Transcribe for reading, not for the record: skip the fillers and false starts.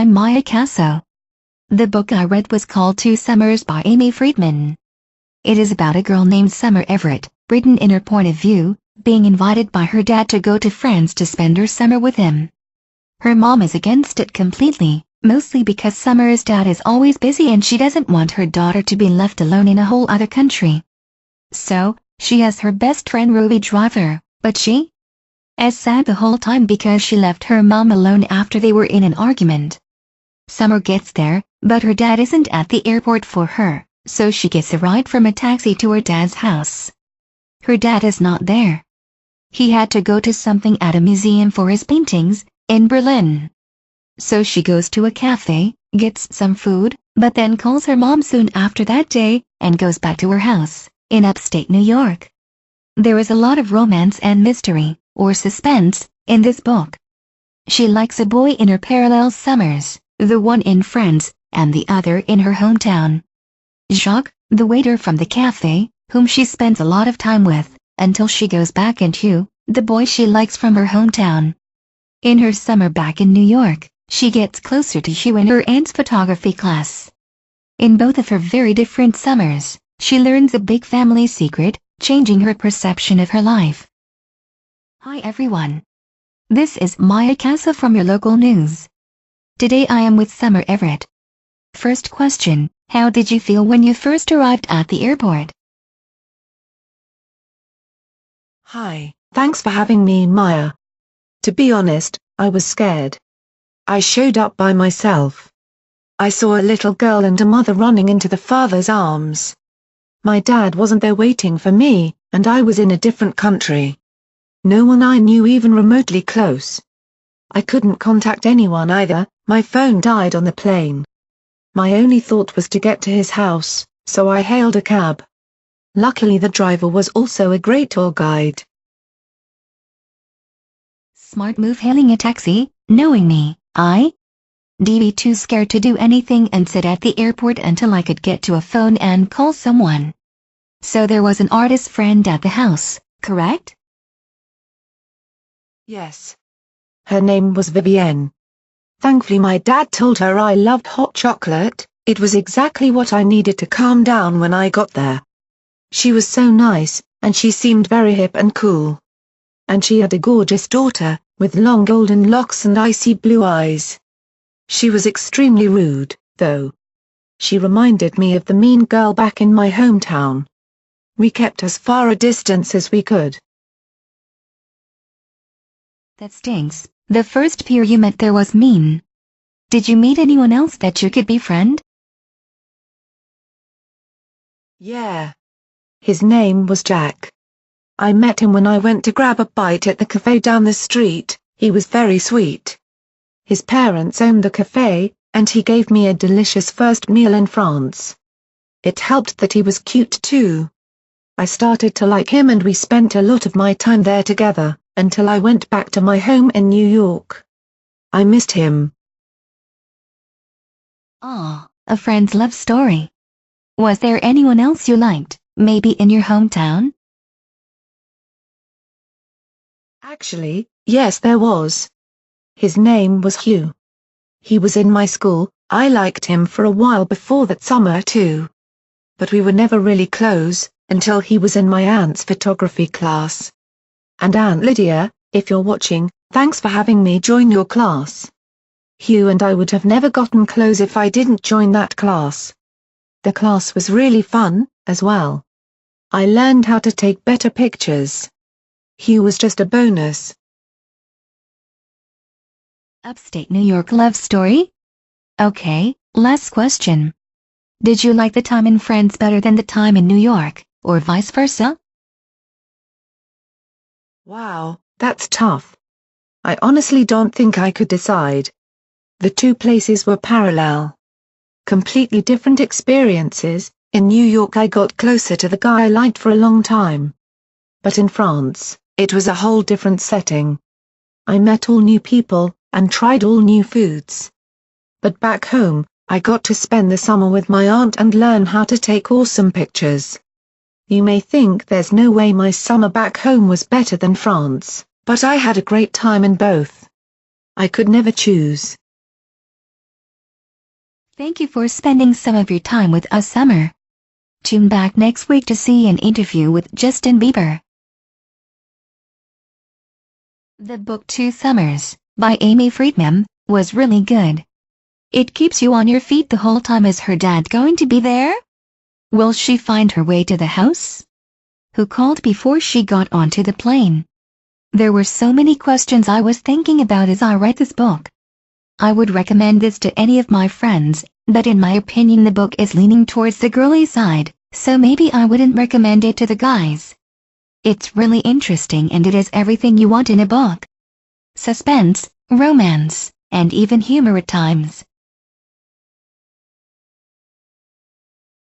I'm Mya Caso. The book I read was called Two Summers by Amy Friedman. It is about a girl named Summer Everett, written in her point of view, being invited by her dad to go to France to spend her summer with him. Her mom is against it completely, mostly because Summer's dad is always busy and she doesn't want her daughter to be left alone in a whole other country. So, she has her best friend Ruby drive her, but she is sad the whole time because she left her mom alone after they were in an argument. Summer gets there, but her dad isn't at the airport for her, so she gets a ride from a taxi to her dad's house. Her dad is not there. He had to go to something at a museum for his paintings, in Berlin. So she goes to a cafe, gets some food, but then calls her mom soon after that day, and goes back to her house, in upstate New York. There is a lot of romance and mystery, or suspense, in this book. She likes a boy in her parallel summers, the one in France, and the other in her hometown. Jacques, the waiter from the cafe, whom she spends a lot of time with, until she goes back, and Hugh, the boy she likes from her hometown. In her summer back in New York, she gets closer to Hugh in her aunt's photography class. In both of her very different summers, she learns a big family secret, changing her perception of her life. Hi everyone. This is Mya Caso from your local news. Today I am with Summer Everett. First question, how did you feel when you first arrived at the airport? Hi, thanks for having me, Mya. To be honest, I was scared. I showed up by myself. I saw a little girl and a mother running into the father's arms. My dad wasn't there waiting for me, and I was in a different country. No one I knew even remotely close. I couldn't contact anyone either, my phone died on the plane. My only thought was to get to his house, so I hailed a cab. Luckily the driver was also a great tour guide. Smart move hailing a taxi, knowing me, I'd be too scared to do anything and sit at the airport until I could get to a phone and call someone. So there was an artist friend at the house, correct? Yes. Her name was Vivienne. Thankfully my dad told her I loved hot chocolate, it was exactly what I needed to calm down when I got there. She was so nice, and she seemed very hip and cool. And she had a gorgeous daughter, with long golden locks and icy blue eyes. She was extremely rude, though. She reminded me of the mean girl back in my hometown. We kept as far a distance as we could. That stinks. The first peer you met there was mean. Did you meet anyone else that you could befriend? Yeah. His name was Jack. I met him when I went to grab a bite at the cafe down the street. He was very sweet. His parents owned the cafe, and he gave me a delicious first meal in France. It helped that he was cute too. I started to like him and we spent a lot of my time there together, until I went back to my home in New York. I missed him. Ah, a friend's love story. Was there anyone else you liked, maybe in your hometown? Actually, yes there was. His name was Hugh. He was in my school, I liked him for a while before that summer too. But we were never really close, until he was in my aunt's photography class. And Aunt Lydia, if you're watching, thanks for having me join your class. Hugh and I would have never gotten close if I didn't join that class. The class was really fun, as well. I learned how to take better pictures. Hugh was just a bonus. Upstate New York love story? Okay, last question. Did you like the time in France better than the time in New York, or vice versa? Wow, that's tough. I honestly don't think I could decide. The two places were parallel. Completely different experiences. In New York I got closer to the guy I liked for a long time. But in France, it was a whole different setting. I met all new people, and tried all new foods. But back home, I got to spend the summer with my aunt and learn how to take awesome pictures. You may think there's no way my summer back home was better than France, but I had a great time in both. I could never choose. Thank you for spending some of your time with us, Summer. Tune back next week to see an interview with Justin Bieber. The book Two Summers, by Amy Friedman, was really good. It keeps you on your feet the whole time. Is her dad going to be there? Will she find her way to the house? Who called before she got onto the plane? There were so many questions I was thinking about as I read this book. I would recommend this to any of my friends, but in my opinion the book is leaning towards the girly side, so maybe I wouldn't recommend it to the guys. It's really interesting and it is everything you want in a book. Suspense, romance, and even humor at times.